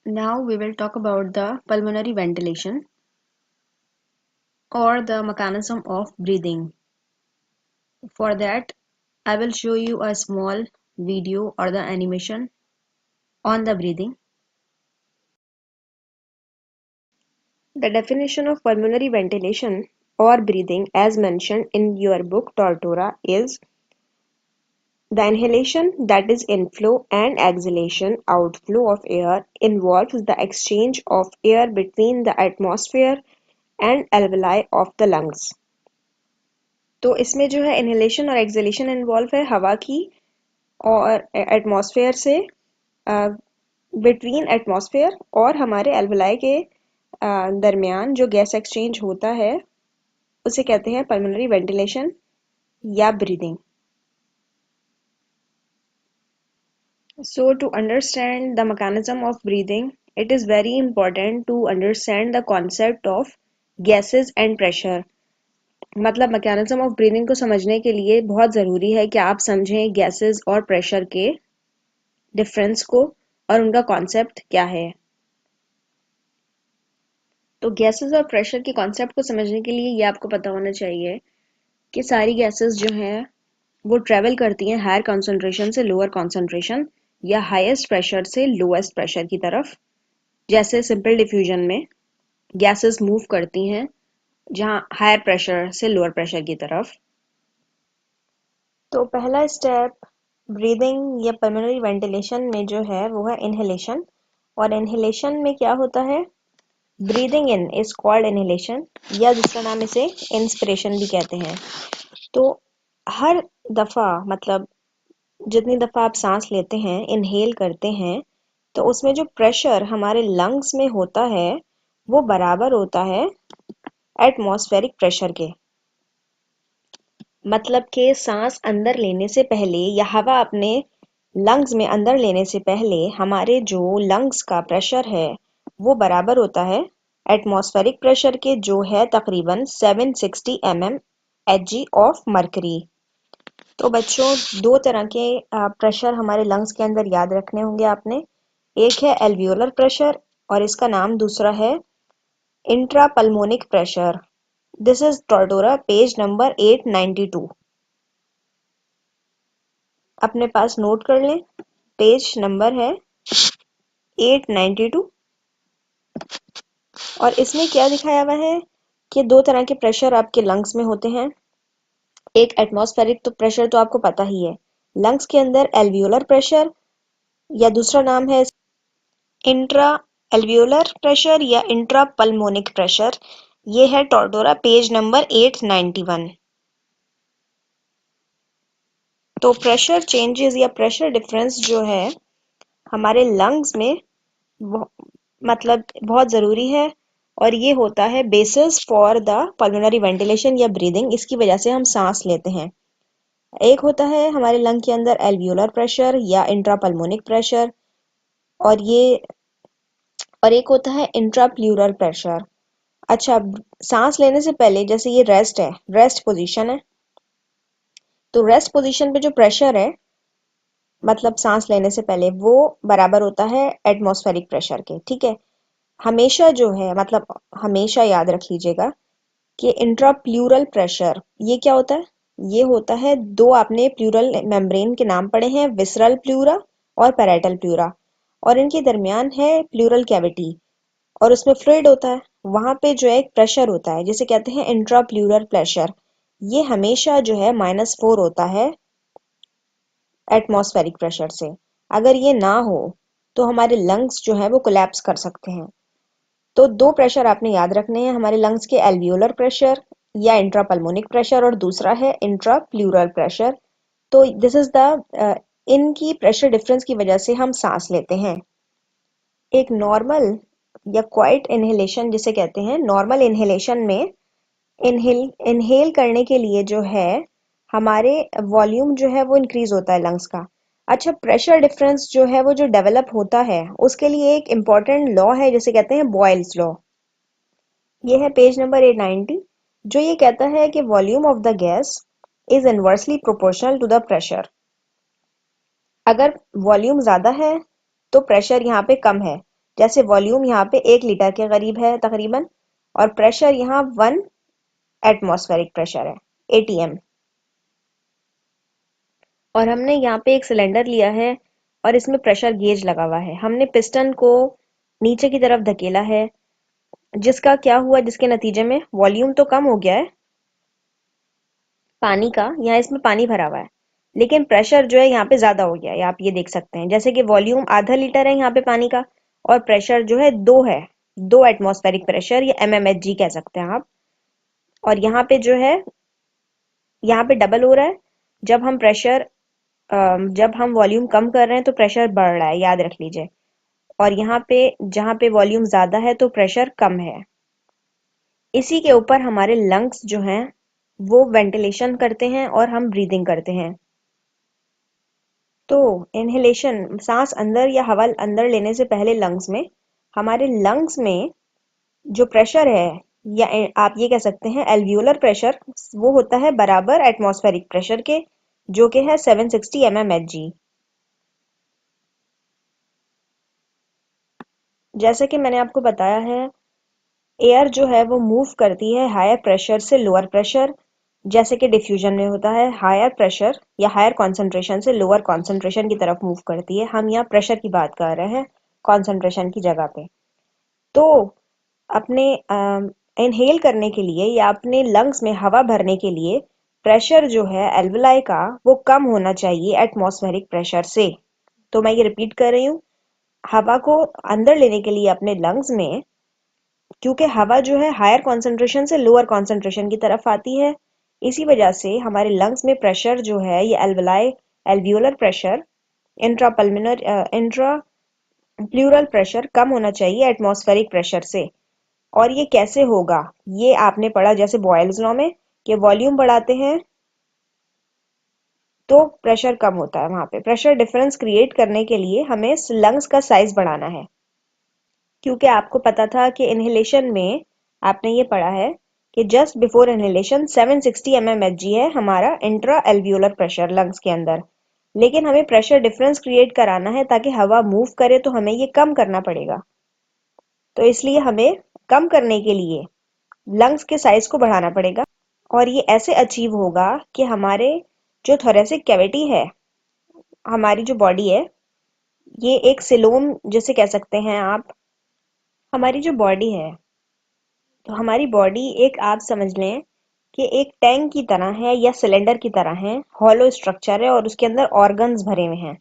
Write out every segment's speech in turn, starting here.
Now we will talk about the pulmonary ventilation or the mechanism of breathing. For that, I will show you a small video or the animation on the breathing. The definition of pulmonary ventilation or breathing as mentioned in your book Tortora is the inhalation, that is inflow, and exhalation, outflow of air, involves the exchange of air between the atmosphere and alveoli of the lungs. तो इसमें जो है inhalation और exhalation involve है हवा की और atmosphere से बिटवीन एटमॉस्फेयर और हमारे एल्वलाई के दरमियान जो गैस एक्सचेंज होता है उसे कहते हैं पल्मोनरी वेंटिलेशन या breathing. So to understand the mechanism of breathing, it is very important to understand the concept of gases and pressure. मतलब मैकेनिज्म ऑफ ब्रीदिंग को समझने के लिए बहुत ज़रूरी है कि आप समझें गैसेस और प्रेशर के डिफरेंस को और उनका कॉन्सेप्ट क्या है. तो गैसेस और प्रेशर के कॉन्सेप्ट को समझने के लिए ये आपको पता होना चाहिए कि सारी गैसेस जो हैं वो ट्रैवल करती हैं हायर कॉन्सेंट्रेशन से लोअर कॉन्सेंट्रेशन या हाईएस्ट प्रेशर से लोएस्ट प्रेशर की तरफ. जैसे सिंपल डिफ्यूजन में गैसेस मूव करती हैं जहाँ हायर प्रेशर से लोअर प्रेशर की तरफ. तो पहला स्टेप ब्रीदिंग या पल्मोनरी वेंटिलेशन में जो है वो है इनहेलेशन. और इनहेलेशन में क्या होता है, breathing in is called inhalation या दूसरा नाम इसे इंस्पिरेशन भी कहते हैं. तो हर दफ़ा मतलब जितनी दफ़ा आप सांस लेते हैं इनहेल करते हैं तो उसमें जो प्रेशर हमारे लंग्स में होता है वो बराबर होता है एटमॉस्फेरिक प्रेशर के. मतलब कि सांस अंदर लेने से पहले या हवा अपने लंग्स में अंदर लेने से पहले हमारे जो लंग्स का प्रेशर है वो बराबर होता है एटमॉस्फेरिक प्रेशर के, जो है तकरीबन 760 mm Hg ऑफ मरकरी. तो बच्चों दो तरह के प्रेशर हमारे लंग्स के अंदर याद रखने होंगे आपने. एक है एल्वियोलर प्रेशर और इसका नाम दूसरा है intrapulmonic pressure. This is Tortora page number 892. अपने पास नोट कर लें, पेज नंबर है 892. और इसमें क्या दिखाया हुआ है कि दो तरह के प्रेशर आपके लंग्स में होते हैं. एक एटमॉस्फेरिक तो प्रेशर तो आपको पता ही है, लंग्स के अंदर एल्वियोलर प्रेशर या दूसरा नाम है इंट्रा एल्वियोलर प्रेशर या इंट्रा पल्मोनिक प्रेशर. ये है टॉर्टोरा पेज नंबर 891. तो प्रेशर चेंजेस या प्रेशर डिफरेंस जो है हमारे लंग्स में मतलब बहुत ज़रूरी है और ये होता है basis for the pulmonary ventilation या ब्रीदिंग. इसकी वजह से हम सांस लेते हैं. एक होता है हमारे लंग के अंदर एल्वियोलर प्रेशर या इंट्रापल्मोनिक प्रेशर और एक होता है इंट्राप्ल्यूरल प्रेशर. अच्छा, सांस लेने से पहले जैसे ये रेस्ट है, रेस्ट पोजीशन है, तो रेस्ट पोजीशन पे जो प्रेशर है मतलब सांस लेने से पहले वो बराबर होता है एटमॉस्फेरिक प्रेशर के. ठीक है, हमेशा जो है मतलब हमेशा याद रख लीजिएगा कि इंट्राप्ल्यूरल प्रेशर ये क्या होता है, ये होता है दो आपने प्लूरल मेम्ब्रेन के नाम पढ़े हैं, विसरल प्लूरा और पैरेटल प्लूरा, और इनके दरमियान है प्लूरल कैविटी और उसमें फ्लूइड होता है. वहां पे जो है एक प्रेशर होता है जिसे कहते हैं इंट्राप्ल्यूरल प्रेशर. ये हमेशा जो है -4 होता है एटमॉस्फेरिक प्रेशर से. अगर ये ना हो तो हमारे लंग्स जो है वो कोलैप्स कर सकते हैं. तो दो प्रेशर आपने याद रखने हैं हमारे लंग्स के, एल्वियोलर प्रेशर या इंट्रापल्मोनिक प्रेशर और दूसरा है इंट्राप्ल्यूरल प्रेशर. तो दिस इज द इनकी प्रेशर डिफरेंस की वजह से हम सांस लेते हैं. एक नॉर्मल या क्वाइट इनहेलेशन जिसे कहते हैं, नॉर्मल इनहेलेशन में इनहेल करने के लिए जो है हमारे वॉल्यूम जो है वो इंक्रीज होता है लंग्स का. अच्छा, प्रेशर डिफरेंस जो है वो जो डेवलप होता है उसके लिए एक इम्पॉर्टेंट लॉ है जिसे कहते हैं बॉयल्स लॉ. ये है पेज नंबर 890, जो ये कहता है कि volume of the gas is inversely proportional to the pressure. अगर वॉल्यूम ज़्यादा है तो प्रेशर यहाँ पे कम है. जैसे वॉल्यूम यहाँ पे 1 लीटर के करीब है तकरीबन, और प्रेशर यहाँ 1 एटमॉस्फेरिक प्रेशर है, ATM। और हमने यहाँ पे एक सिलेंडर लिया है और इसमें प्रेशर गेज लगा हुआ है। हमने पिस्टन को नीचे की तरफ धकेला है, जिसका क्या हुआ, जिसके नतीजे में वॉल्यूम तो कम हो गया है पानी का, यहाँ इसमें पानी भरा हुआ है, लेकिन प्रेशर जो है यहाँ पे ज्यादा हो गया है। आप ये देख सकते हैं, जैसे कि वॉल्यूम आधा लीटर है यहाँ पे पानी का, और प्रेशर जो है 2 है, 2 एटमॉस्फेरिक प्रेशर या MMHG कह सकते हैं आप। और यहाँ पे जो है, यहाँ पे डबल हो रहा है। जब हम प्रेशर जब हम वॉल्यूम कम कर रहे हैं तो प्रेशर बढ़ रहा है, याद रख लीजिए। और यहाँ पे जहाँ पे वॉल्यूम ज्यादा है तो प्रेशर कम है। इसी के ऊपर हमारे लंग्स जो हैं वो वेंटिलेशन करते हैं और हम ब्रीदिंग करते हैं। तो इनहेलेशन, सांस अंदर या हवा अंदर लेने से पहले लंग्स में, हमारे लंग्स में जो प्रेशर है, या आप ये कह सकते हैं एल्वियोलर प्रेशर, वो होता है बराबर एटमॉस्फेरिक प्रेशर के, जो कि है 760 mmHg। जैसे कि मैंने आपको बताया है, एयर जो है वो मूव करती है हायर प्रेशर से लोअर प्रेशर, जैसे कि डिफ्यूजन में होता है, हायर प्रेशर या हायर कॉन्सेंट्रेशन से लोअर कॉन्सेंट्रेशन की तरफ मूव करती है। हम यहाँ प्रेशर की बात कर रहे हैं कॉन्सेंट्रेशन की जगह पे। तो अपने इनहेल करने के लिए या अपने लंग्स में हवा भरने के लिए प्रेशर जो है एल्वेलाई का वो कम होना चाहिए एटमॉस्फेरिक प्रेशर से। तो मैं ये रिपीट कर रही हूँ, हवा को अंदर लेने के लिए अपने लंग्स में, क्योंकि हवा जो है हायर कॉन्सेंट्रेशन से लोअर कॉन्सेंट्रेशन की तरफ आती है, इसी वजह से हमारे लंग्स में प्रेशर जो है ये alveoli, alveolar pressure, intrapulmonary intra pleural pressure कम होना चाहिए एटमॉस्फेरिक प्रेशर से। और ये कैसे होगा, ये आपने पढ़ा जैसे बॉयल्स लॉ में, कि वॉल्यूम बढ़ाते हैं तो प्रेशर कम होता है। वहां पे प्रेशर डिफरेंस क्रिएट करने के लिए हमें लंग्स का साइज बढ़ाना है, क्योंकि आपको पता था कि इनहेलेशन में आपने ये पढ़ा है कि जस्ट बिफोर इनहेलेशन 760 mmHg है हमारा इंट्रा एल्वियोलर प्रेशर लंग्स के अंदर, लेकिन हमें प्रेशर डिफरेंस क्रिएट कराना है ताकि हवा मूव करे, तो हमें ये कम करना पड़ेगा। तो इसलिए हमें कम करने के लिए लंग्स के साइज को बढ़ाना पड़ेगा, और ये ऐसे अचीव होगा कि हमारे जो थोरेसिक कैविटी है, हमारी जो बॉडी है, ये एक सिलोम जैसे कह सकते हैं आप। हमारी जो बॉडी है, तो हमारी बॉडी एक, आप समझ लें कि एक टैंक की तरह है या सिलेंडर की तरह है, हॉलो स्ट्रक्चर है और उसके अंदर ऑर्गन्स भरे हुए हैं।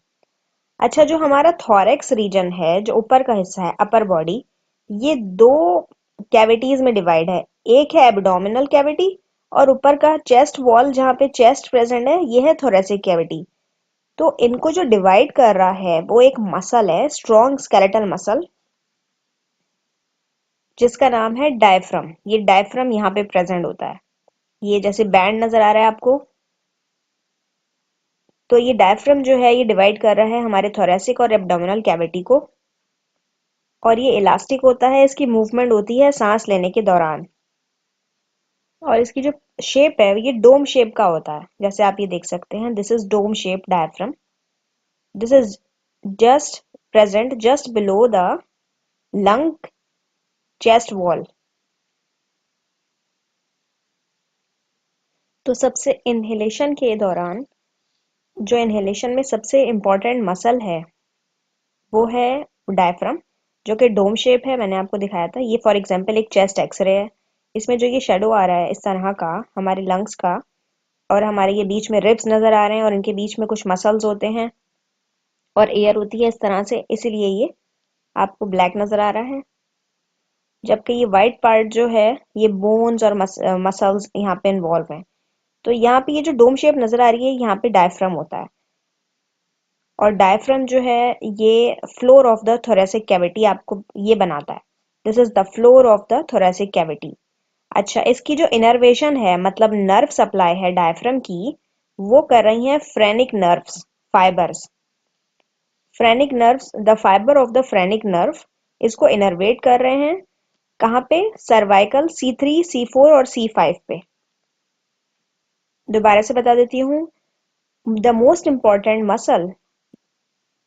अच्छा, जो हमारा थॉरेक्स रीजन है, जो ऊपर का हिस्सा है, अपर बॉडी, ये 2 कैविटीज में डिवाइड है। एक है एब्डोमिनल कैविटी, और ऊपर का चेस्ट वॉल जहाँ पे चेस्ट प्रेजेंट है, ये है थोरेसिक कैविटी। तो इनको जो डिवाइड कर रहा है वो एक मसल है, स्ट्रॉन्ग स्केलेटल मसल, जिसका नाम है डायफ्रम। ये डायफ्रम यहाँ पे प्रेजेंट होता है, ये जैसे बैंड नजर आ रहा है आपको। तो ये डायफ्रम जो है ये डिवाइड कर रहा है हमारे थोरेसिक और एब्डोमिनल कैविटी को, और ये इलास्टिक होता है, इसकी मूवमेंट होती है सांस लेने के दौरान। और इसकी जो शेप है ये डोम शेप का होता है, जैसे आप ये देख सकते हैं, this is dome shape diaphragm. This is just present just below the lung chest wall. तो सबसे इनहेलेशन के दौरान, जो इनहेलेशन में सबसे इम्पोर्टेंट मसल है वो है डायफ्राम, जो कि डोम शेप है, मैंने आपको दिखाया था। ये फॉर एग्जांपल एक चेस्ट एक्सरे है, इसमें जो ये शेडो आ रहा है इस तरह का हमारे लंग्स का, और हमारे ये बीच में रिब्स नजर आ रहे हैं और इनके बीच में कुछ मसल्स होते हैं और एयर होती है इस तरह से, इसीलिए ये आपको ब्लैक नजर आ रहा है। जबकि ये वाइट पार्ट जो है ये बोन्स और मसल्स यहाँ पे इन्वॉल्व हैं। तो यहाँ पे ये जो डोम शेप नजर आ रही है, यहाँ पे डायफ्राम होता है। और डायफ्राम जो है ये floor of the thoracic cavity आपको ये बनाता है। This is the floor of the thoracic cavity. अच्छा, इसकी जो इनर्वेशन है, मतलब नर्व सप्लाई है डायफ्राम की, वो कर रही हैं phrenic nerves, fibres. Phrenic nerves, the fibre of the phrenic nerve, इसको इनर्वेट कर रहे हैं कहाँ पे, सर्वाइकल C3 C4 और C5 पे। दोबारा से बता देती हूँ, the most important muscle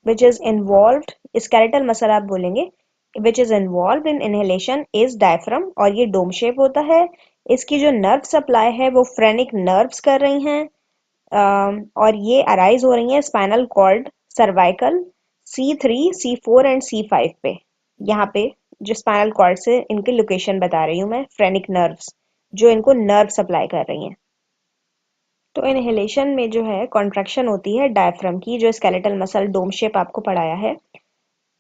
which is involved, skeletal muscle आप बोलेंगे, which is involve in inhalation is diaphragm, और ये डोम शेप होता है। इसकी जो नर्व सप्लाई है वो फ्रेनिक नर्व्स कर रही हैं, और ये अराइज हो रही हैं spinal cord, cervical, C3, C4 and C5 पे। यहाँ पे जो स्पाइनल कॉर्ड से इनकी लोकेशन बता रही हूँ मैं, फ्रेनिक नर्व्स जो इनको नर्व सप्लाई कर रही हैं। तो इनहेलेशन में जो है कॉन्ट्रैक्शन होती है डायफ्राम की, जो स्केलेटल मसल डोम शेप आपको पढ़ाया है।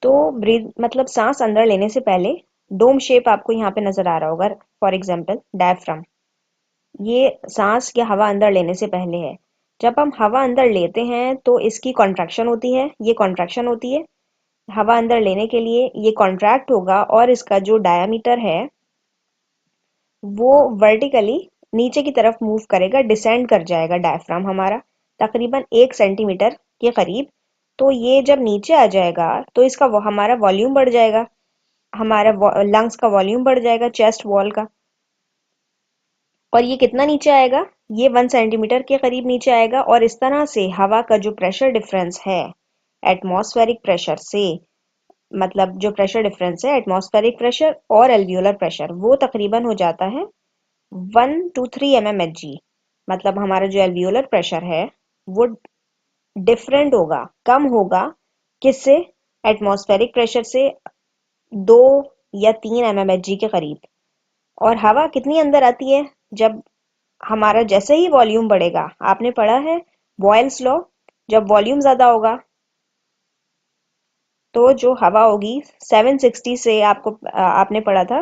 तो ब्रीथ मतलब सांस अंदर लेने से पहले डोम शेप आपको यहाँ पे नजर आ रहा होगा, फॉर एग्जाम्पल डायफ्राम। ये सांस या हवा अंदर लेने से पहले है। जब हम हवा अंदर लेते हैं तो इसकी कॉन्ट्रैक्शन होती है, ये कॉन्ट्रैक्शन होती है। हवा अंदर लेने के लिए ये कॉन्ट्रैक्ट होगा और इसका जो डायामीटर है वो वर्टिकली नीचे की तरफ मूव करेगा, डिसेंड कर जाएगा डायफ्राम हमारा तकरीबन 1 सेंटीमीटर के करीब। तो ये जब नीचे आ जाएगा तो इसका हमारा वॉल्यूम बढ़ जाएगा, हमारा लंग्स का वॉल्यूम बढ़ जाएगा चेस्ट वॉल का। और ये कितना नीचे आएगा, ये 1 सेंटीमीटर के करीब नीचे आएगा। और इस तरह से हवा का जो प्रेशर डिफरेंस है एटमॉस्फेरिक प्रेशर से, मतलब जो प्रेशर डिफरेंस है एटमॉस्फेरिक प्रेशर और एल्वियोलर प्रेशर, वो तकरीबन हो जाता है 1 to 3 mmHg। मतलब हमारा जो एल्वियोलर प्रेशर है वो डिफरेंट होगा, कम होगा किससे, एटमॉस्फेरिक प्रेशर से 2 या 3 mmHg के करीब। और हवा कितनी अंदर आती है, जब हमारा जैसे ही वॉल्यूम बढ़ेगा, आपने पढ़ा है बॉयल्स लॉ, जब वॉल्यूम ज्यादा होगा तो जो हवा होगी 760 से, आपने पढ़ा था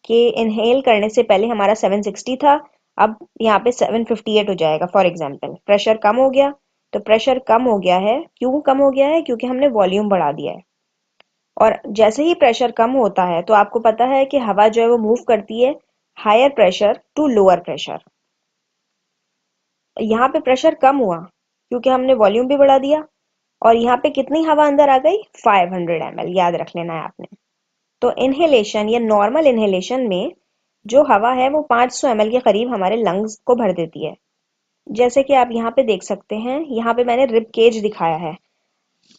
कि इनहेल करने से पहले हमारा 760 था, अब यहाँ पे 758 हो जाएगा फॉर एग्जांपल। प्रेशर कम हो गया, तो प्रेशर कम हो गया है, क्यों कम हो गया है, क्योंकि हमने वॉल्यूम बढ़ा दिया है। और जैसे ही प्रेशर कम होता है तो आपको पता है कि हवा जो है वो मूव करती है higher pressure to lower pressure. यहाँ पे प्रेशर कम हुआ क्योंकि हमने वॉल्यूम भी बढ़ा दिया। और यहाँ पे कितनी हवा अंदर आ गई, 500 ml, याद रख लेना है आपने। तो इनहेलेशन या नॉर्मल इनहेलेशन में जो हवा है वो 500 ml के करीब हमारे लंग्स को भर देती है। जैसे कि आप यहाँ पे देख सकते हैं, यहाँ पे मैंने रिब केज दिखाया है।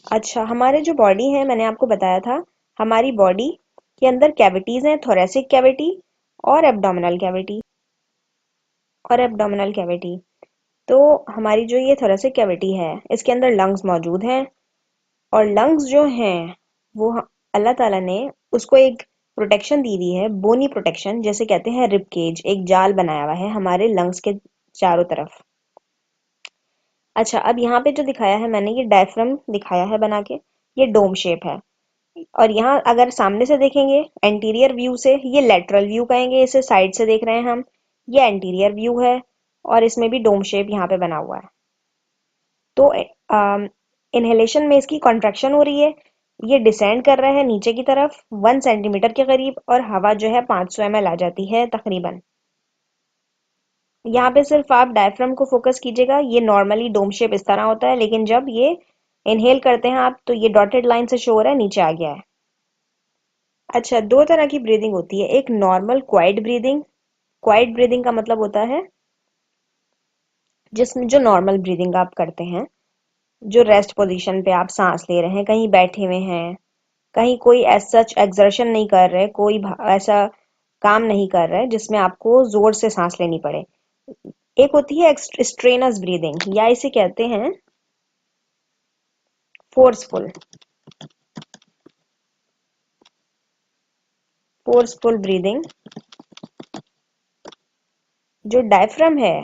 अच्छा, हमारे जो बॉडी है, मैंने आपको बताया था हमारी बॉडी के अंदर कैविटीज हैं, थोरेसिक कैविटी और एब्डोमिनल कैविटी। तो हमारी जो ये थोरेसिक कैविटी है इसके अंदर लंग्स मौजूद हैं। और लंग्स जो हैं वो अल्लाह ताला ने उसको एक प्रोटेक्शन दी हुई है, बोनी प्रोटेक्शन जैसे कहते हैं, रिब केज, एक जाल बनाया हुआ है हमारे लंग्स के चारों तरफ। अच्छा, अब यहाँ पे जो दिखाया है मैंने, ये डायफ्राम दिखाया है बना के, ये डोम शेप है। और यहाँ अगर सामने से देखेंगे एंटीरियर व्यू से, ये लेटरल व्यू कहेंगे, इसे साइड से देख रहे हैं हम, ये एंटीरियर व्यू है। और इसमें भी डोम शेप यहाँ पे बना हुआ है। तो इनहेलेशन में इसकी कॉन्ट्रैक्शन हो रही है, ये डिसेंड कर रहा है नीचे की तरफ 1 सेंटीमीटर के करीब, और हवा जो है 500 ml आ जाती है तकरीबन। यहाँ पे सिर्फ आप डायफ्राम को फोकस कीजिएगा, ये नॉर्मली डोम शेप इस तरह होता है, लेकिन जब ये इनहेल करते हैं आप तो ये डॉटेड लाइन से शो हो रहा है, नीचे आ गया है। अच्छा, दो तरह की ब्रीदिंग होती है, एक normal quite breathing. Quite breathing का मतलब होता है जिसमें जो नॉर्मल ब्रीदिंग आप करते हैं, जो रेस्ट पोजीशन पे आप सांस ले रहे हैं, कहीं बैठे हुए हैं, कहीं कोई ऐसा सच एक्सर्शन नहीं कर रहे, कोई ऐसा काम नहीं कर रहे जिसमें आपको जोर से सांस लेनी पड़े। एक होती है स्ट्रेनस ब्रीदिंग, या इसे कहते हैं फोर्सफुल फोर्सफुल ब्रीदिंग। जो डायफ्राम है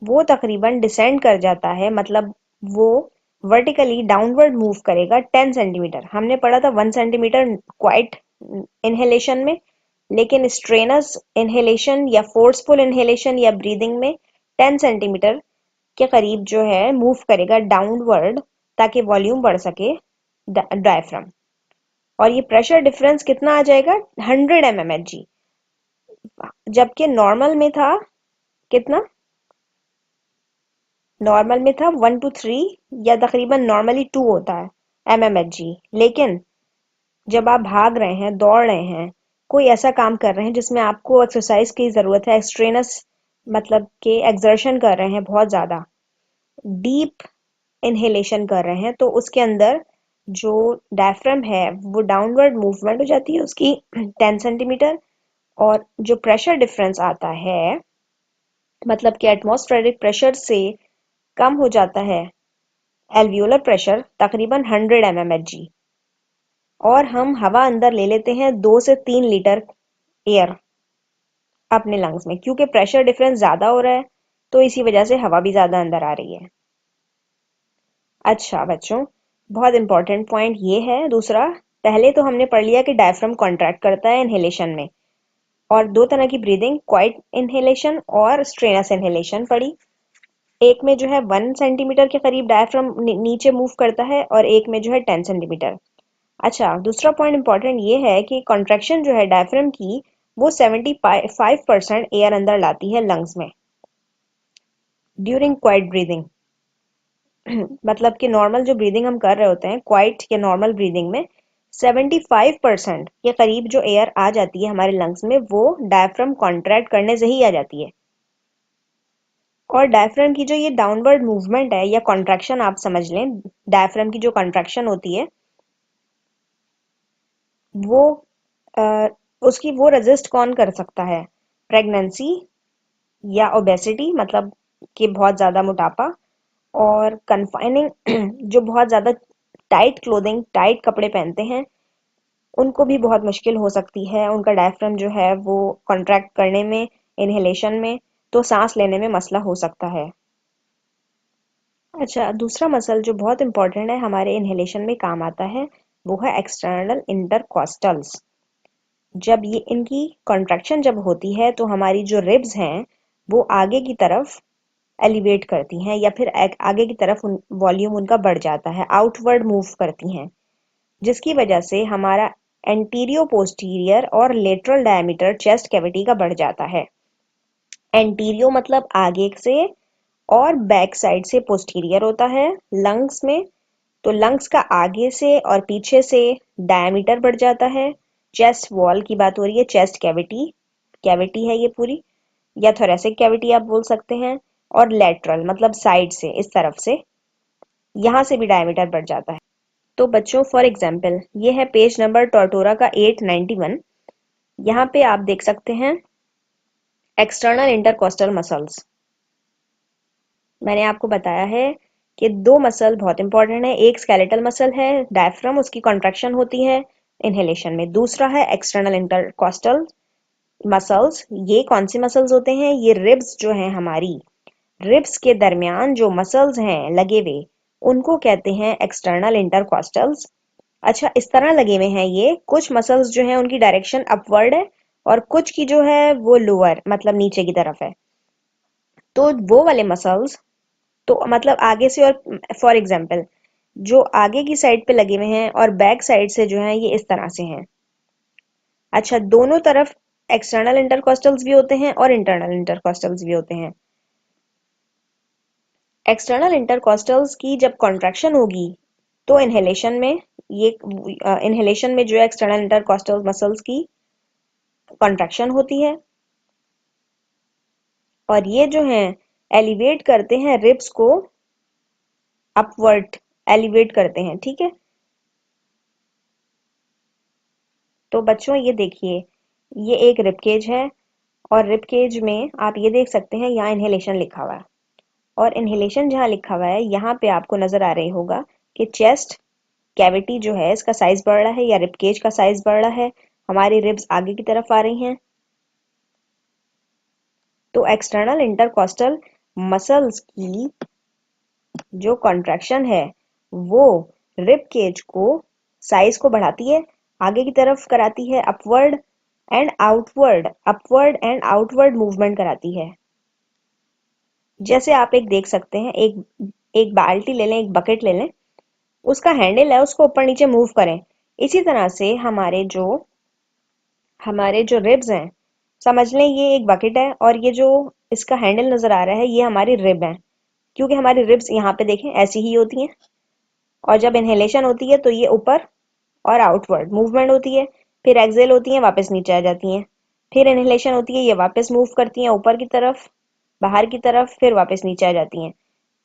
वो तकरीबन डिसेंड कर जाता है, मतलब वो वर्टिकली डाउनवर्ड मूव करेगा 10 सेंटीमीटर। हमने पढ़ा था 1 सेंटीमीटर क्वाइट इनहेलेशन में, लेकिन स्ट्रेनस इनहेलेशन या फोर्सफुल इनहेलेशन या ब्रीदिंग में 10 सेंटीमीटर के करीब जो है मूव करेगा डाउनवर्ड, ताकि वॉल्यूम बढ़ सके डायफ्राम। और ये प्रेशर डिफरेंस कितना आ जाएगा, 100 mmHg, जबकि नॉर्मल में था कितना, नॉर्मल में था 1 to 3, या तकरीबन नॉर्मली 2 होता है mmHg। लेकिन जब आप भाग रहे हैं, दौड़ रहे हैं, कोई ऐसा काम कर रहे हैं जिसमें आपको एक्सरसाइज की जरूरत है, स्ट्रेनस मतलब के एक्सर्शन कर रहे हैं, बहुत ज्यादा डीप इनहेलेशन कर रहे हैं, तो उसके अंदर जो डायफ्राम है वो डाउनवर्ड मूवमेंट हो जाती है उसकी 10 सेंटीमीटर। और जो प्रेशर डिफरेंस आता है, मतलब कि एटमॉस्फेरिक प्रेशर से कम हो जाता है एल्वियोलर प्रेशर तकरीबन 100 mmHg। और हम हवा अंदर ले लेते हैं 2 से 3 लीटर एयर अपने लंग्स में, क्योंकि प्रेशर डिफरेंस ज़्यादा हो रहा है तो इसी वजह से हवा भी ज़्यादा अंदर आ रही है। अच्छा बच्चों, बहुत इंपॉर्टेंट पॉइंट ये है दूसरा। पहले तो हमने पढ़ लिया कि डायफ्राम कॉन्ट्रैक्ट करता है इनहेलेशन में, और दो तरह की ब्रीदिंग, क्वाइट इनहेलेशन और स्ट्रेनस इनहेलेशन पढ़ी। एक में जो है 1 सेंटीमीटर के करीब डायफ्राम नीचे मूव करता है और एक में जो है 10 सेंटीमीटर। अच्छा, दूसरा पॉइंट इंपॉर्टेंट ये है कि कॉन्ट्रैक्शन जो है डायफ्राम की वो 75% एयर अंदर लाती है लंग्स में ड्यूरिंग क्वाइट ब्रीदिंग। मतलब कि नॉर्मल जो ब्रीदिंग हम कर रहे होते हैं, क्वाइट या नॉर्मल ब्रीदिंग में 75% के करीब जो एयर आ जाती है हमारे लंग्स में वो डायफ्राम कॉन्ट्रैक्ट करने से ही आ जाती है। और डायफ्राम की जो ये डाउनवर्ड मूवमेंट है या कॉन्ट्रैक्शन आप समझ लें, डायफ्राम की जो कॉन्ट्रैक्शन होती है वो उसकी वो रेजिस्ट कौन कर सकता है? प्रेगनेंसी या ओबेसिटी, मतलब कि बहुत ज़्यादा मोटापा, और कन्फाइनिंग जो बहुत ज़्यादा टाइट क्लोथिंग, टाइट कपड़े पहनते हैं, उनको भी बहुत मुश्किल हो सकती है उनका डायफ्राम जो है वो कॉन्ट्रैक्ट करने में, इनहेलेशन में, तो सांस लेने में मसला हो सकता है। अच्छा, दूसरा मसल जो बहुत इंपॉर्टेंट है हमारे इनहेलेशन में काम आता है वो है एक्सटर्नल इंटरकॉस्टल्स। जब ये इनकी कॉन्ट्रैक्शन जब होती है तो हमारी जो रिब्स हैं वो आगे की तरफ एलिवेट करती हैं, या फिर आगे की तरफ वॉल्यूम उनका बढ़ जाता है, आउटवर्ड मूव करती हैं, जिसकी वजह से हमारा एंटीरियो पोस्टीरियर और लेटरल डायमीटर चेस्ट कैविटी का बढ़ जाता है। एंटीरियो मतलब आगे से, और बैक साइड से पोस्टीरियर होता है लंग्स में। तो लंग्स का आगे से और पीछे से डायमीटर बढ़ जाता है। चेस्ट वॉल की बात हो रही है, चेस्ट कैविटी, कैविटी है ये पूरी, या थोरेसिक कैविटी आप बोल सकते हैं। और लेटरल मतलब साइड से, इस तरफ से, यहाँ से भी डायमीटर बढ़ जाता है। तो बच्चों, फॉर एग्जाम्पल ये है पेज नंबर टोटोरा का 891। यहाँ पे आप देख सकते हैं एक्सटर्नल इंटरकोस्टल मसल्स। मैंने आपको बताया है कि दो मसल बहुत इंपॉर्टेंट है, एक स्केलेटल मसल है डायफ्राम, उसकी कॉन्ट्रैक्शन होती है इनहेलेशन में। दूसरा है एक्सटर्नल इंटरकोस्टल मसल्स। ये कौन सी मसल्स होते हैं? ये रिब्स जो हैं हमारी, रिब्स के दरमियान जो मसल्स हैं लगे हुए, उनको कहते हैं एक्सटर्नल इंटरकॉस्टल्स। अच्छा, इस तरह लगे हुए हैं ये, कुछ मसल्स जो हैं उनकी डायरेक्शन अपवर्ड है और कुछ की जो है वो लोअर मतलब नीचे की तरफ है। तो वो वाले मसल्स, तो मतलब आगे से, और फॉर एग्जांपल जो आगे की साइड पे लगे हुए हैं और बैक साइड से जो हैं ये इस तरह से हैं। अच्छा, दोनों तरफ एक्सटर्नल इंटरकॉस्टल्स भी होते हैं और इंटरनल इंटरकॉस्टल्स भी होते हैं। एक्सटर्नल इंटरकॉस्टल्स की जब कॉन्ट्रैक्शन होगी तो इनहेलेशन में, ये इनहेलेशन में जो है एक्सटर्नल इंटरकॉस्टल मसल्स की कॉन्ट्रैक्शन होती है, और ये जो हैं एलिवेट करते हैं रिब्स को, अपवर्ड एलिवेट करते हैं, ठीक है। तो बच्चों ये देखिए, ये एक रिब केज है, और रिब केज में आप ये देख सकते हैं यहाँ इनहेलेशन लिखा हुआ है, और इनहेलेशन जहाँ लिखा हुआ है यहाँ पे आपको नजर आ रही होगा कि चेस्ट कैविटी जो है इसका साइज बढ़ रहा है या रिब केज का साइज बढ़ रहा है, हमारी रिब्स आगे की तरफ आ रही हैं। तो एक्सटर्नल इंटरकॉस्टल मसल्स की जो कॉन्ट्रैक्शन है वो रिब केज को, साइज को बढ़ाती है, आगे की तरफ कराती है, अपवर्ड एंड आउटवर्ड मूवमेंट कराती है। जैसे आप एक देख सकते हैं, एक एक बाल्टी ले लें, एक बकेट ले लें, उसका हैंडल है उसको ऊपर नीचे मूव करें। इसी तरह से हमारे जो रिब्स हैं, समझ लें ये एक बकेट है और ये जो इसका हैंडल नजर आ रहा है ये हमारी रिब है, क्योंकि हमारी रिब्स यहाँ पे देखें ऐसी ही होती हैं। और जब इनहेलेशन होती है तो ये ऊपर और आउटवर्ड मूवमेंट होती है, फिर एक्सेल होती है वापस नीचे आ जाती हैं, फिर इनहेलेशन होती है ये वापस मूव करती हैं ऊपर की तरफ, बाहर की तरफ, फिर वापस नीचे आ जाती हैं।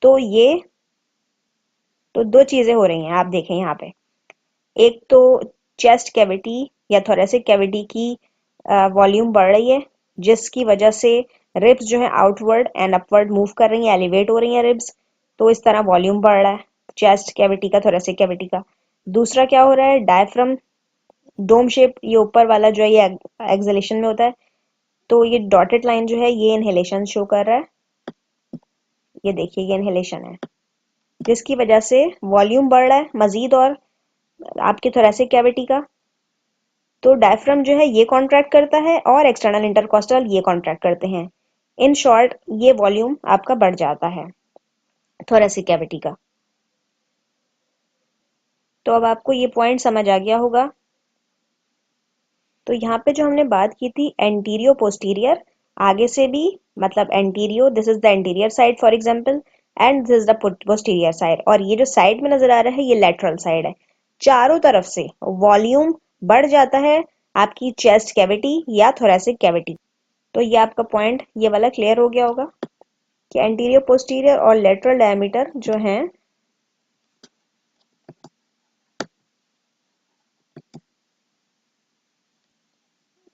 तो ये, तो दो चीजें हो रही हैं, आप देखें यहाँ पे। एक तो चेस्ट कैविटी या थोरेसिक कैविटी की वॉल्यूम बढ़ रही है, जिसकी वजह से रिब्स जो है आउटवर्ड एंड अपवर्ड मूव कर रही हैं, एलिवेट हो रही हैं रिब्स। तो इस तरह वॉल्यूम बढ़ रहा है चेस्ट कैविटी का, थोरेसिक कैविटी का। दूसरा क्या हो रहा है, डायफ्राम डोम शेप, ये ऊपर वाला जो है ये एक्सहेलेशन में होता है। तो ये डॉटेड लाइन जो है ये इनहेलेशन शो कर रहा है। ये देखिए ये इनहेलेशन है, जिसकी वजह से वॉल्यूम बढ़ रहा है मजीद और आपके थोरेसिक कैविटी का। तो डायफ्राम जो है ये कॉन्ट्रैक्ट करता है और एक्सटर्नल इंटरकॉस्टल ये कॉन्ट्रैक्ट करते हैं। इन शॉर्ट ये वॉल्यूम आपका बढ़ जाता है थोरेसिक कैविटी का। तो अब आपको ये पॉइंट समझ आ गया होगा। तो यहाँ पे जो हमने बात की थी एंटीरियो पोस्टीरियर, आगे से भी, मतलब antero, this is the anterior side for example, and this is the posterior side, और ये जो साइड में नजर आ रहा है ये लेटरल साइड है। चारों तरफ से वॉल्यूम बढ़ जाता है आपकी चेस्ट कैविटी या थोरेसिक कैविटी। तो ये आपका पॉइंट ये वाला क्लियर हो गया होगा कि एंटीरियर पोस्टीरियर और लेटरल डायमीटर जो है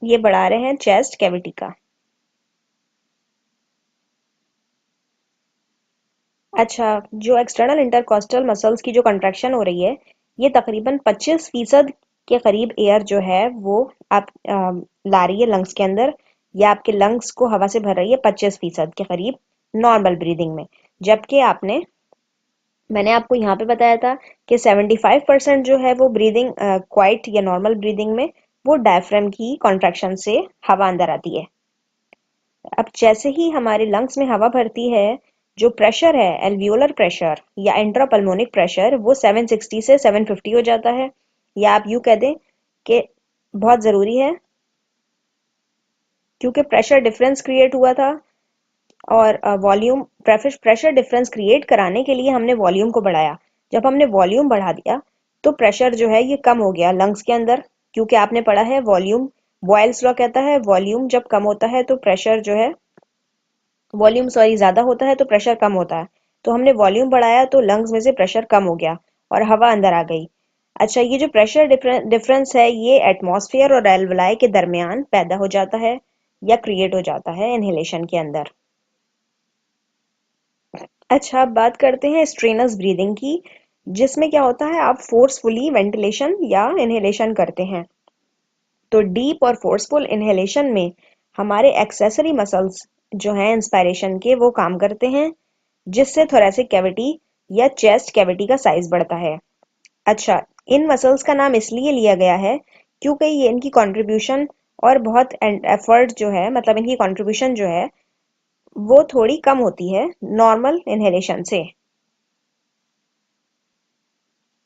ये बढ़ा रहे हैं चेस्ट कैविटी का। अच्छा, जो एक्सटर्नल इंटरकॉस्टल मसल्स की जो कंट्रैक्शन हो रही है ये तकरीबन 25% के करीब एयर जो है वो आप ला रही है लंग्स के अंदर, या आपके लंग्स को हवा से भर रही है 25% के करीब नॉर्मल ब्रीदिंग में। जबकि मैंने आपको यहाँ पे बताया था कि 75% जो है वो ब्रीदिंग क्वाइट या नॉर्मल ब्रीदिंग में वो डायफ्राम की कॉन्ट्रैक्शन से हवा अंदर आती है। अब जैसे ही हमारे लंग्स में हवा भरती है, जो प्रेशर है एल्वियोलर प्रेशर या इंट्रापल्मोनिक प्रेशर वो 760 से 750 हो जाता है, या आप यूं कह दें कि बहुत ज़रूरी है, क्योंकि प्रेशर डिफरेंस क्रिएट हुआ था और वॉल्यूम प्रेशर डिफरेंस क्रिएट कराने के लिए हमने वॉल्यूम को बढ़ाया। जब हमने वॉल्यूम बढ़ा दिया तो प्रेशर जो है ये कम हो गया लंग्स के अंदर, क्योंकि आपने पढ़ा है वॉल्यूम, बॉयल्स लॉ कहता है वॉल्यूम जब कम होता है तो प्रेशर जो है, वॉल्यूम सॉरी ज़्यादा होता है तो प्रेशर कम होता है। तो हमने वॉल्यूम बढ़ाया तो लंग्स में से प्रेशर कम हो गया और हवा अंदर आ गई। अच्छा, ये जो प्रेशर डिफरेंस है ये एटमॉस्फेयर और एल्वलाई के दरमियान पैदा हो जाता है या क्रिएट हो जाता है इनहेलेशन के अंदर। अच्छा, अब बात करते हैं स्ट्रेनस ब्रीदिंग की, जिसमें क्या होता है आप फोर्सफुली वेंटिलेशन या इनहेलेशन करते हैं। तो डीप और फोर्सफुल इनहेलेशन में हमारे एक्सेसरी मसल्स जो हैं इंस्पायरेशन के वो काम करते हैं, जिससे थोरेसिक कैविटी या चेस्ट कैविटी का साइज बढ़ता है। अच्छा, इन मसल्स का नाम इसलिए लिया गया है क्योंकि ये इनकी कंट्रीब्यूशन और बहुत एफर्ट जो है, मतलब इनकी कंट्रीब्यूशन जो है वो थोड़ी कम होती है नॉर्मल इनहेलेशन से।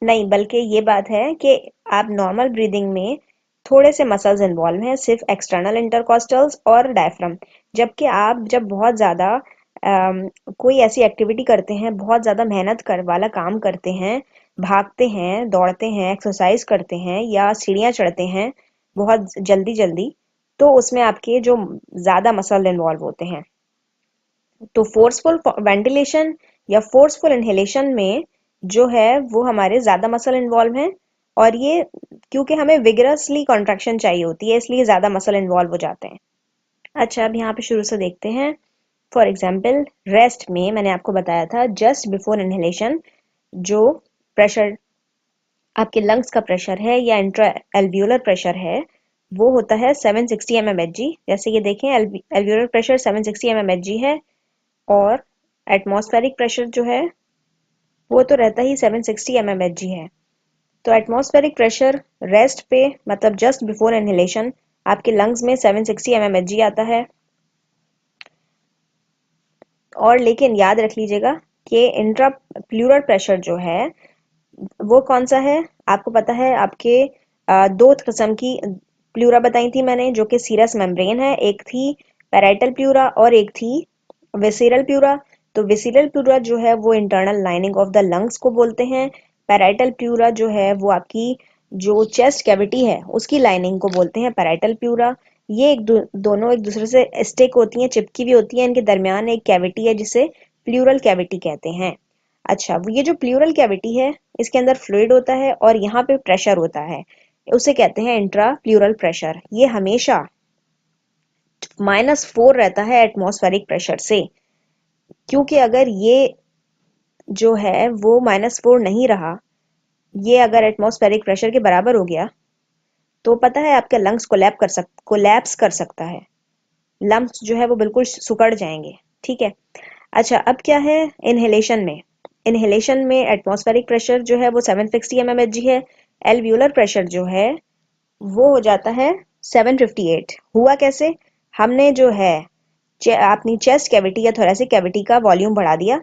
नहीं, बल्कि ये बात है कि आप नॉर्मल ब्रीदिंग में थोड़े से मसल्स इन्वॉल्व हैं, सिर्फ एक्सटर्नल इंटरकॉस्टल्स और डायफ्राम। जबकि आप जब बहुत ज़्यादा कोई ऐसी एक्टिविटी करते हैं, बहुत ज़्यादा मेहनत कर वाला काम करते हैं, भागते हैं, दौड़ते हैं, एक्सरसाइज करते हैं या सीढ़ियाँ चढ़ते हैं बहुत जल्दी जल्दी, तो उसमें आपके जो ज़्यादा मसल इन्वॉल्व होते हैं। तो फोर्सफुल वेंटिलेशन या फोर्सफुल इनहेलेशन में जो है वो हमारे ज़्यादा मसल इन्वॉल्व हैं, और ये क्योंकि हमें विगरसली कॉन्ट्रैक्शन चाहिए होती है इसलिए ज़्यादा मसल इन्वॉल्व हो जाते हैं। अच्छा, अब यहाँ पे शुरू से देखते हैं। फॉर एग्जाम्पल रेस्ट में मैंने आपको बताया था जस्ट बिफोर इनहेलेशन जो प्रेशर आपके लंग्स का प्रेशर है या इंट्रा एल्वियोलर प्रेशर है वो होता है 760 mmHg। जैसे ये देखें एल्वियोलर प्रेशर 760 mmHg है, और एटमॉस्फेरिक प्रेशर जो है वो तो रहता ही 760 mmHg है। तो एटमॉस्फेरिक प्रेशर रेस्ट पे, मतलब जस्ट बिफोर इनहेलेशन, आपके लंग्स में 760 mmHg आता है। और लेकिन याद रख लीजिएगा कि इंट्रा प्लूरल प्रेशर जो है वो कौन सा है, आपको पता है आपके दो किस्म की प्लूरा बताई थी मैंने जो कि सीरस मेम्ब्रेन है, एक थी पैराइटल प्लूरा और एक थी विसिरल प्लूरा। तो विसिरल प्लूरा जो है वो internal lining of the lungs को बोलते हैं, पैराइटल प्लूरा जो है वो आपकी जो चेस्ट कैविटी है उसकी लाइनिंग को बोलते हैं पैराइटल प्लूरा। ये दोनों एक दूसरे से स्टिक होती हैं, चिपकी हुई होती हैं, इनके दरमियान एक कैविटी है जिसे प्लूरल कैविटी कहते हैं। अच्छा, वो ये जो प्लूरल कैविटी है इसके अंदर फ्लूइड होता है और यहाँ पे प्रेशर होता है, उसे कहते हैं इंट्रा प्लूरल प्रेशर। ये हमेशा -4 रहता है एटमॉस्फेरिक प्रेशर से, क्योंकि अगर ये जो है वो -4 नहीं रहा, ये अगर एटमॉस्फेरिक प्रेशर के बराबर हो गया तो पता है आपका लंग्स कोलैप्स कर सकता है, लंग्स जो है वो बिल्कुल सुकड़ जाएंगे। ठीक है। अच्छा, अब क्या है इनहेलेशन में। इनहेलेशन में एटमॉस्फेरिक प्रेशर जो है वो 760 mmHg है, एल्वियोलर प्रेशर जो है वो हो जाता है 758। हुआ कैसे? हमने जो है अपनी चेस्ट कैविटी या थोरेसिक कैविटी का वॉल्यूम बढ़ा दिया,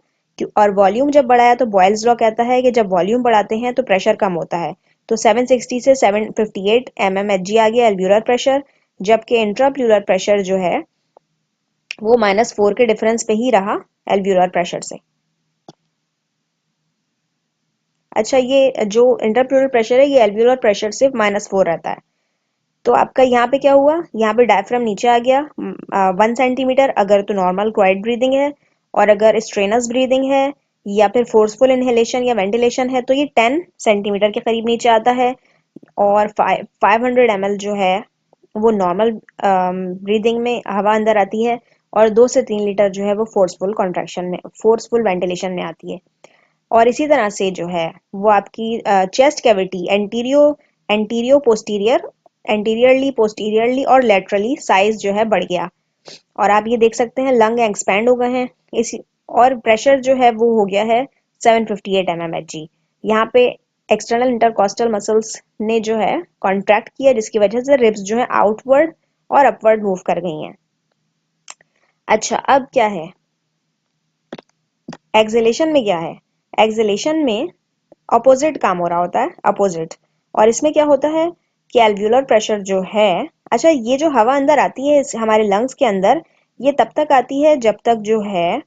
और वॉल्यूम जब बढ़ाया तो बॉयल्स लॉ कहता है कि जब वॉल्यूम बढ़ाते हैं तो प्रेशर कम होता है। तो 760 से 758 mmHg आ गया एल्वियोलर प्रेशर, जबकि इंट्राप्लूरल प्रेशर जो है वो -4 के डिफरेंस पे ही रहा एल्वियोलर प्रेशर से। अच्छा, ये जो इंटरप्लूरल प्रेशर है ये एल्वियोलर प्रेशर से -4 रहता है। तो आपका यहाँ पे क्या हुआ, यहाँ पे डायफ्राम नीचे आ गया 1 सेंटीमीटर अगर तो नॉर्मल क्वाइट ब्रीदिंग है, और अगर स्ट्रेनस ब्रीदिंग है या फिर फोर्सफुल इनहेलेशन या वेंटिलेशन है तो ये 10 सेंटीमीटर के करीब नीचे आता है। और 500 ml जो है वो नॉर्मल ब्रीदिंग में हवा अंदर आती है, और 2 से 3 लीटर जो है वो फोर्सफुल वेंटिलेशन में आती है। और इसी तरह से जो है वो आपकी chest cavity anteroposterior anteriorly posteriorly और लेटरली साइज जो है बढ़ गया, और आप ये देख सकते हैं लंग एक्सपैंड हो गए हैं इसी। और प्रेशर जो है वो हो गया है 758 mmHg। यहाँ पे एक्सटर्नल इंटरकॉस्टल मसल्स ने जो है कॉन्ट्रैक्ट किया, जिसकी वजह से रिब्स जो है आउटवर्ड और अपवर्ड मूव कर गई हैं। अच्छा, अब क्या है एक्सेलेशन में? क्या है एक्सेलेशन में? अपोजिट काम हो रहा होता है, अपोजिट। और इसमें क्या होता है कि एल्व्यूलर प्रेशर जो है, अच्छा ये जो हवा अंदर आती है हमारे लंग्स के अंदर, ये तब तक आती है जब तक जो है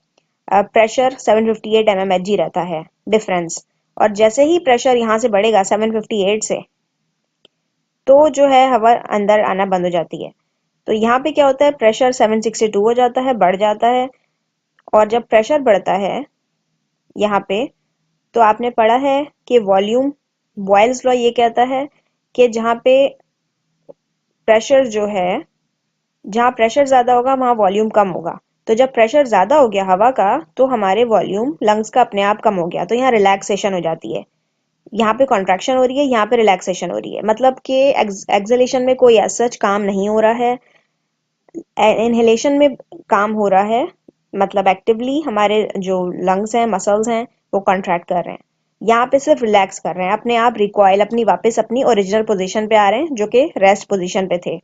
प्रेशर 758 mmHg रहता है डिफरेंस। और जैसे ही प्रेशर यहाँ से बढ़ेगा 758 से, तो जो है हवा अंदर आना बंद हो जाती है। तो यहाँ पे क्या होता है, प्रेशर 762 हो जाता है, बढ़ जाता है। और जब प्रेशर बढ़ता है यहाँ पे, तो आपने पढ़ा है कि वॉल्यूम, बॉयल्स लॉ ये कहता है कि प्रेशर जो है जहाँ प्रेशर ज्यादा होगा वहां वॉल्यूम कम होगा। तो जब प्रेशर ज्यादा हो गया हवा का, तो हमारे वॉल्यूम लंग्स का अपने आप कम हो गया, तो यहाँ रिलैक्सेशन हो जाती है। यहाँ पे कॉन्ट्रैक्शन हो रही है, यहाँ पे रिलैक्सेशन हो रही है, मतलब कि एक्सहेलेशन में कोई सच काम नहीं हो रहा है, इनहेलेशन में काम हो रहा है। मतलब एक्टिवली हमारे जो लंग्स हैं, मसल्स हैं, वो कॉन्ट्रैक्ट कर रहे हैं। यहाँ पे सिर्फ रिलैक्स कर रहे हैं, अपने आप रिकॉइल अपनी वापस अपनी ओरिजिनल पोजीशन पे आ रहे हैं जो कि रेस्ट पोजीशन पे थे।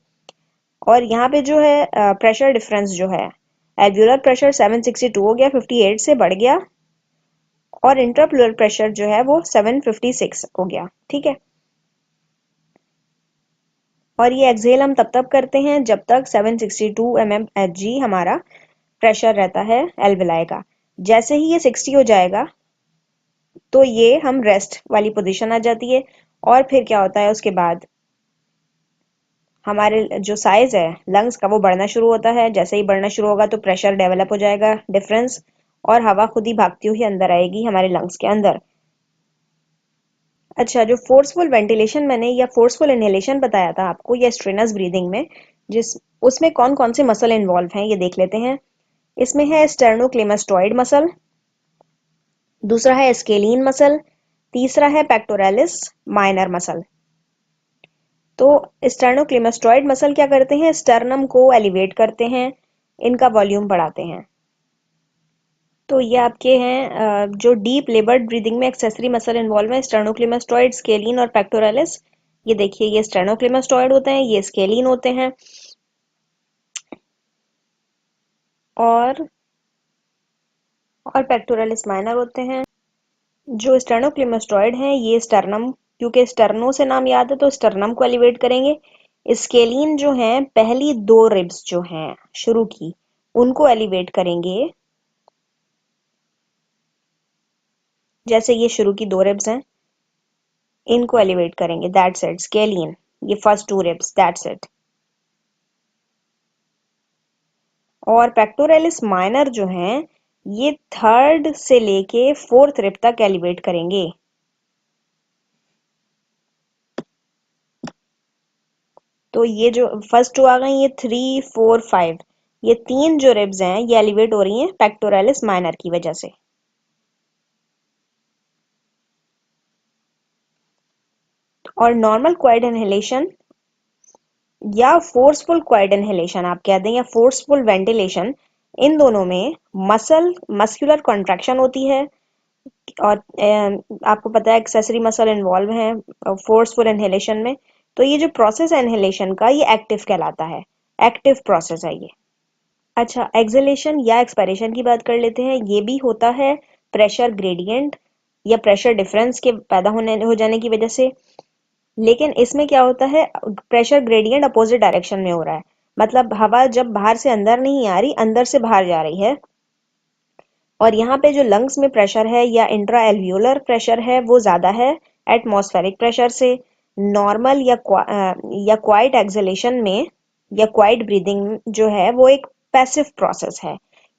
और यहाँ पे जो है प्रेशर डिफरेंस जो है, एल्व्यूलर प्रेशर 762 हो गया, 58 से बढ़ गया, और इंट्राप्लूरल प्रेशर जो है वो 756 हो गया। ठीक है। और ये एक्सहेल हम तब तक करते हैं जब तक 762 mmHg हमारा प्रेशर रहता है एल्विलाई का। जैसे ही ये 60 हो जाएगा तो ये हम रेस्ट वाली पोजीशन आ जाती है। और फिर क्या होता है उसके बाद, हमारे जो साइज है लंग्स का वो बढ़ना शुरू होता है। जैसे ही बढ़ना शुरू होगा तो प्रेशर डेवलप हो जाएगा डिफरेंस, और हवा खुद ही भागती हुई अंदर आएगी हमारे लंग्स के अंदर। अच्छा, जो फोर्सफुल वेंटिलेशन मैंने या फोर्सफुल इनहेलेशन बताया था आपको, या स्ट्रेनस ब्रीदिंग में, जिस उसमें कौन कौन से मसल इन्वॉल्व हैं ये देख लेते हैं। इसमें है स्टर्नोक्लेमास्टॉइड मसल, दूसरा है स्केलीन मसल, तीसरा है पेक्टोरलिस माइनर मसल। तो स्टर्नोक्लेमास्टॉइड मसल क्या करते हैं, स्टर्नम को एलिवेट करते हैं, इनका वॉल्यूम बढ़ाते हैं। तो ये आपके हैं जो डीप लेबर्ड ब्रीदिंग में एक्सेसरी मसल इन्वॉल्व है, स्टर्नोक्लेमास्टॉइड, स्केलीन और पेक्टोरलिस। ये देखिए, ये स्टर्नोक्लेमास्टॉइड होते हैं, ये स्केलीन होते हैं, और पेक्टोरलिस माइनर होते हैं। जो स्टर्नोक्लेमास्टॉइड हैं ये स्टर्नम, क्योंकि स्टर्नो से नाम याद है तो स्टर्नम को एलिवेट करेंगे। स्केलीन जो हैं पहली दो रिब्स जो हैं शुरू की, उनको एलिवेट करेंगे। जैसे ये शुरू की दो रिब्स हैं, इनको एलिवेट करेंगे, दैट्स इट स्केलीन। ये first two ribs, that's it. और पेक्टोरलिस माइनर जो हैं ये थर्ड से लेके फोर्थ रिब तक एलिवेट करेंगे। तो ये जो फर्स्ट टू आ गई, ये 3, 4, 5, ये 3 जो रिब्स हैं ये एलिवेट हो रही हैं पेक्टोरलिस माइनर की वजह से। और नॉर्मल क्वाइट इनहेलेशन या फोर्सफुल क्वाइट इनहेलेशन आप कह दें, या फोर्सफुल वेंटिलेशन, इन दोनों में मस्कुलर कॉन्ट्रैक्शन होती है। और आपको पता है एक्सेसरी मसल इन्वॉल्व है फोर्सफुल इनहेलेशन में। तो ये जो प्रोसेस है इनहेलेशन का, ये एक्टिव कहलाता है, एक्टिव प्रोसेस है ये। अच्छा, एक्सहेलेशन या एक्सपायरेशन की बात कर लेते हैं। ये भी होता है प्रेशर ग्रेडियंट या प्रेशर डिफरेंस के पैदा हो जाने की वजह से। लेकिन इसमें क्या होता है, प्रेशर ग्रेडियंट अपोजिट डायरेक्शन में हो रहा है। मतलब हवा जब बाहर से अंदर नहीं आ रही, अंदर से बाहर जा रही है। और यहाँ पे जो लंग्स में प्रेशर है या इंट्रा एल्वियोलर प्रेशर है वो ज़्यादा है एटमॉस्फेरिक प्रेशर से। नॉर्मल या क्वाइट एक्सहेलेशन में या क्वाइट ब्रीदिंग जो है वो एक पैसिव प्रोसेस है,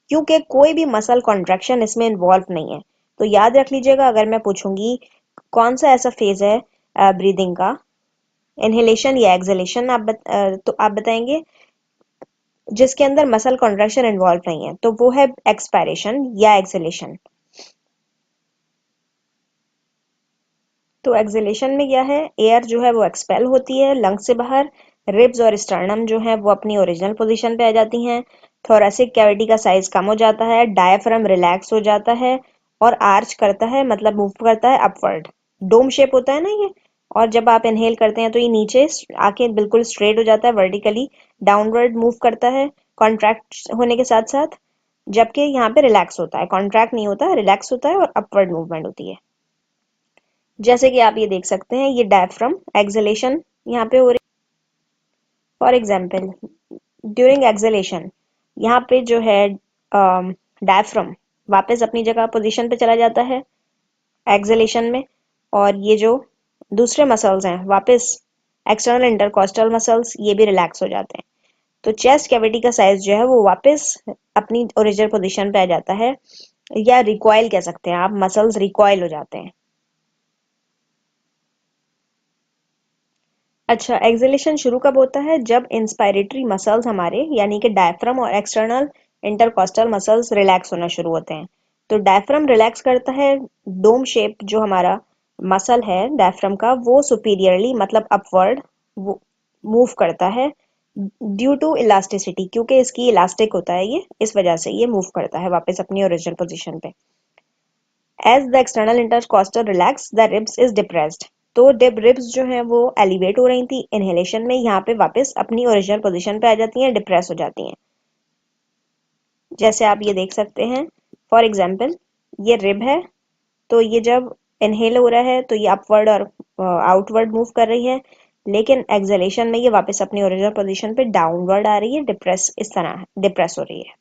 क्योंकि कोई भी मसल कॉन्ट्रैक्शन इसमें इन्वॉल्व नहीं है। तो याद रख लीजिएगा, अगर मैं पूछूंगी कौन सा ऐसा फेज है ब्रीदिंग का, इनहेलेशन या एक्सहेलेशन, तो आप बताएंगे जिसके अंदर मसल कॉन्ट्रैक्शन इन्वॉल्व नहीं है, तो वो है एक्सपायरेशन या एक्सहेलेशन। तो एक्सहेलेशन में क्या है, एयर जो है वो एक्सपेल होती है लंग्स से बाहर। रिब्स और स्टर्नम जो है वो अपनी ओरिजिनल पोजीशन पे आ जाती हैं। थोरेसिक कैविटी का साइज कम हो जाता है, डायफ्राम रिलैक्स हो जाता है और आर्च करता है, मतलब मूव करता है अपवर्ड। डोम शेप होता है ना ये। और जब आप इनहेल करते हैं तो ये नीचे आके बिल्कुल स्ट्रेट हो जाता है, वर्टिकली डाउनवर्ड मूव करता है कॉन्ट्रैक्ट होने के साथ साथ। जबकि यहाँ पे रिलैक्स होता है, कॉन्ट्रैक्ट नहीं होता, रिलैक्स होता है और अपवर्ड मूवमेंट होती है। जैसे कि आप ये देख सकते हैं, ये डायफ्राम एक्सहेलेशन यहाँ पे हो रही। फॉर एग्जाम्पल ड्यूरिंग एक्सहेलेशन यहाँ पे जो है डायफ्राम वापस अपनी जगह पोजीशन पे चला जाता है एक्सहेलेशन में। और ये जो दूसरे मसल्स हैं वापस एक्सटर्नल इंटरकॉस्टल मसल्स, ये भी रिलैक्स हो जाते हैं। तो चेस्ट कैविटी का साइज जो है वो वापस अपनी ओरिजिनल पोजीशन पे आ जाता है, या रिकॉइल कह सकते हैं आप, मसल्स रिकॉइल हो जाते हैं। अच्छा, एक्सहेलेशन शुरू कब होता है, जब इंस्पायरेटरी मसल्स हमारे यानी कि डायफ्राम और एक्सटर्नल इंटरकॉस्टल मसल्स रिलैक्स होना शुरू होते हैं। तो डायफ्राम रिलैक्स करता है, डोम शेप जो हमारा मसल है डायफ्राम का वो सुपीरियरली मतलब अपवर्ड मूव करता है ड्यू टू इलास्टिसिटी, क्योंकि इसकी इलास्टिक होता है ये, इस वजह से ये मूव करता है वापस अपनी ओरिजिनल पोजीशन पे। As the external intercostal relax the ribs is depressed. तो डिप रिब्स जो हैं वो एलिवेट हो रही थी इनहेलेशन में, यहाँ पे वापस अपनी ओरिजिनल पोजीशन पे आ जाती हैं, डिप्रेस हो जाती हैं। जैसे आप ये देख सकते हैं, फॉर एग्जाम्पल ये रिब है, तो ये जब इनहेल हो रहा है तो ये अपवर्ड और आउटवर्ड मूव कर रही है। लेकिन एक्सहेलेशन में ये वापस अपनी ओरिजिनल पोजीशन पे डाउनवर्ड आ रही है, डिप्रेस, इस तरह डिप्रेस हो रही है।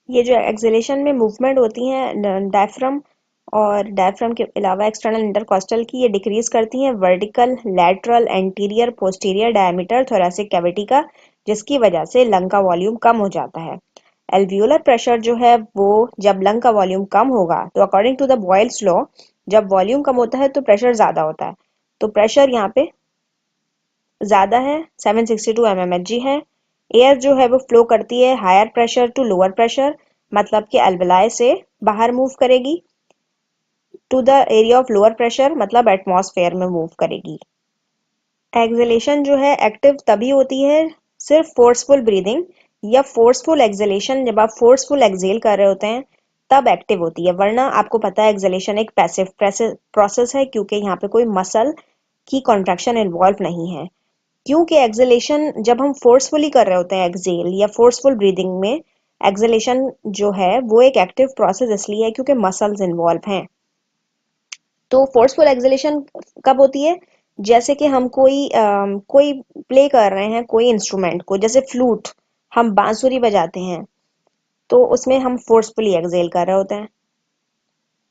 ये जो एक्सहेलेशन में मूवमेंट होती हैं डायफ्राम और डायफ्राम के अलावा एक्सटर्नल इंटरकॉस्टल की, ये डिक्रीज करती हैं vertical, lateral, anterior, posterior diameter thoracic cavity का, जिसकी वजह से लंग का वॉल्यूम कम हो जाता है। एल्वियोलर प्रेशर जो है वो, जब लंग का वॉल्यूम कम होगा तो according to the Boyle's law, जब वॉल्यूम कम होता है तो प्रेशर ज्यादा होता है। तो प्रेशर यहाँ पे ज्यादा है, 762 mmHg है। एयर जो है वो फ्लो करती है higher pressure to lower pressure, मतलब कि अल्वेलाई से बाहर मूव करेगी, to the area of lower pressure मतलब एटमॉस्फेयर में मूव करेगी। एक्सहेलेशन जो है एक्टिव तभी होती है, सिर्फ फोर्सफुल ब्रीदिंग या फोर्सफुल एक्सहेलेशन, जब आप फोर्सफुल एक्सहेल कर रहे होते हैं तब एक्टिव होती है। वरना आपको पता है एक्सहेलेशन एक पैसिव प्रोसेस है, क्योंकि यहाँ पे कोई मसल की कॉन्ट्रैक्शन इन्वॉल्व नहीं है। क्योंकि एक्सहेलेशन जब हम फोर्सफुली कर रहे होते हैं एक्सहेल या फोर्सफुल ब्रीदिंग में, एक्सहेलेशन जो है वो एक एक्टिव प्रोसेस इसलिए है क्योंकि मसल्स इन्वॉल्व हैं। तो फोर्सफुल एक्सहेलेशन कब होती है, जैसे कि हम कोई प्ले कर रहे हैं कोई इंस्ट्रूमेंट को, जैसे फ्लूट, हम बांसुरी बजाते हैं तो उसमें हम फोर्सफुली एक्सहेल कर रहे होते हैं।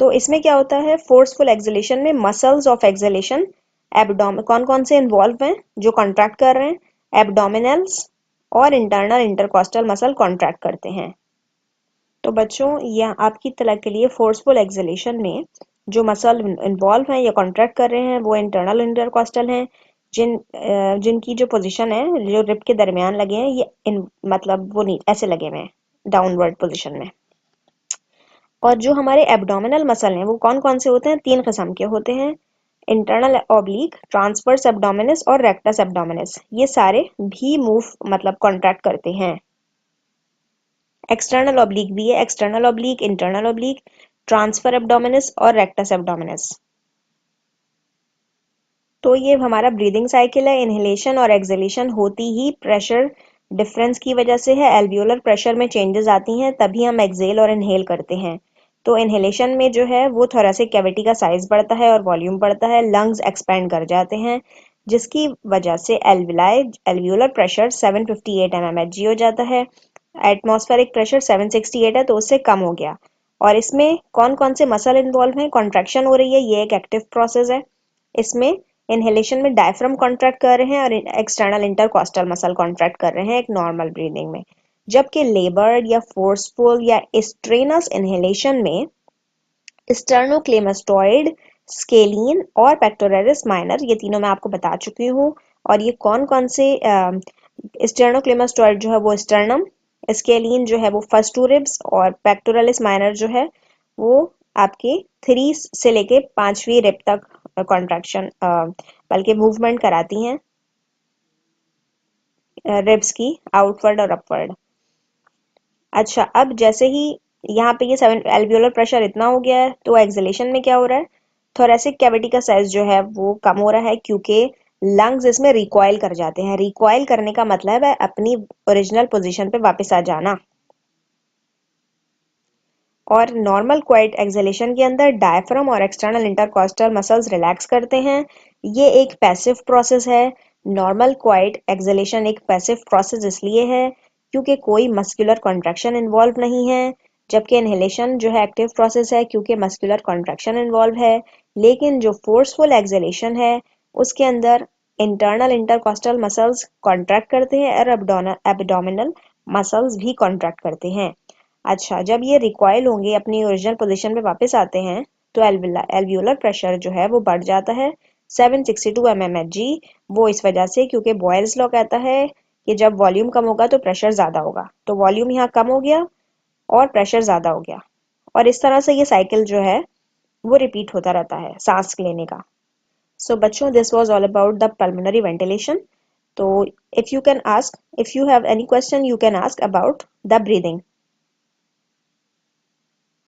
तो इसमें क्या होता है, फोर्सफुल एक्सहेलेशन में मसल्स ऑफ एक्सहेलेशन कौन कौन से इन्वॉल्व हैं जो कॉन्ट्रैक्ट कर रहे हैं, एब्डोमिनल्स और इंटरनल इंटरकॉस्टल मसल कॉन्ट्रैक्ट करते हैं। तो बच्चों, यह आपकी तलाक के लिए फोर्सफुल एक्सहेलेशन में जो मसल इन्वॉल्व हैं या कॉन्ट्रैक्ट कर रहे हैं वो इंटरनल इंटरकॉस्टल हैं, जिनकी जो पोजीशन है, जो रिब के दरमियान लगे हैं, ये मतलब वो नहीं ऐसे लगे हुए हैं डाउनवर्ड पोजीशन में। और जो हमारे एब्डोमिनल मसल हैं वो कौन कौन से होते हैं? 3 किस्म के होते हैं, इंटरनल ऑब्लिक, ट्रांसवर्स एब्डोमिनस और रेक्टस एब्डोमिनस। ये सारे भी मूव मतलब कॉन्ट्रैक्ट करते हैं। एक्सटर्नल ऑब्लिक भी है, external oblique, internal oblique, transfer abdominis और रेक्टस एब्डोमिनस। तो ये हमारा ब्रीदिंग साइकिल है। इनहेलेशन और एक्सहेलेशन होती ही प्रेशर डिफरेंस की वजह से है। एल्वियोलर प्रेशर में चेंजेस आती हैं तभी हम एक्सहेल और इनहेल करते हैं। तो इनहेलेशन में जो है वो थोरेसिक कैविटी का साइज बढ़ता है और वॉल्यूम बढ़ता है, लंग्स एक्सपैंड कर जाते हैं, जिसकी वजह से एल्विलाई एल्वियोलर प्रेशर 758 mmHg हो जाता है। एटमॉस्फेरिक प्रेशर 768 है तो उससे कम हो गया। और इसमें कौन कौन से मसल इन्वॉल्व हैं? कॉन्ट्रैक्शन हो रही है, ये एक एक्टिव प्रोसेस है। इसमें इनहेलेशन में डायफ्राम कॉन्ट्रैक्ट कर रहे हैं और एक्सटर्नल इंटरकॉस्टल मसल कॉन्ट्रैक्ट कर रहे हैं एक नॉर्मल ब्रीदिंग में। जबकि लेबर्ड या फोर्सफुल या स्ट्रेनस इनहेलेशन में स्टर्नोक्लेमास्टॉइड, स्केलीन और पेक्टोरलिस माइनर, ये तीनों मैं आपको बता चुकी हूँ। और ये कौन कौन से स्टर्नोक्लेमास्टॉइड जो है वो स्टर्नम, स्केलीन जो है वो फर्स्ट टू रिब्स और पेक्टोरलिस माइनर जो है वो आपके 3 से लेके 5वीं रिब तक कॉन्ट्रैक्शन बल्कि मूवमेंट कराती हैं रिब्स की आउटवर्ड और अपवर्ड। अच्छा, अब जैसे ही यहाँ पे ये 7 एल्वियोलर प्रेशर इतना हो गया है तो एक्सहेलेशन में क्या हो रहा है? थोरेसिक कैविटी का साइज जो है वो कम हो रहा है क्योंकि लंग्स इसमें रिकॉइल कर जाते हैं। रिकॉइल करने का मतलब है अपनी ओरिजिनल पोजीशन पे वापस आ जाना। और नॉर्मल क्वाइट एक्सहेलेशन के अंदर डायफ्राम और एक्सटर्नल इंटरकॉस्टल मसल्स रिलैक्स करते हैं। ये एक पैसिव प्रोसेस है। नॉर्मल क्वाइट एक्सहेलेशन एक पैसिव प्रोसेस इसलिए है क्योंकि कोई मस्कुलर कॉन्ट्रैक्शन इन्वॉल्व नहीं है, जबकि इनहेलेशन जो है एक्टिव प्रोसेस है क्योंकि मस्कुलर कॉन्ट्रैक्शन इन्वॉल्व है। लेकिन जो फोर्सफुल एक्सहेलेशन है उसके अंदर इंटरनल इंटरकॉस्टल मसल्स कॉन्ट्रैक्ट करते हैं और एब्डोमिनल मसल्स भी कॉन्ट्रैक्ट करते हैं। अच्छा, जब ये रिकॉइल होंगे अपनी ओरिजिनल पोजीशन पे वापस आते हैं तो एल्वियोलर प्रेशर जो है वो बढ़ जाता है 762 mmHg। वो इस वजह से क्योंकि बॉयल्स लॉ कहता है कि जब वॉल्यूम कम होगा तो प्रेशर ज़्यादा होगा, तो वॉल्यूम यहाँ कम हो गया और प्रेशर ज़्यादा हो गया। और इस तरह से ये साइकिल जो है वो रिपीट होता रहता है सांस लेने का। सो बच्चों, this was all about the pulmonary ventilation. तो if you have any question you can ask about the breathing.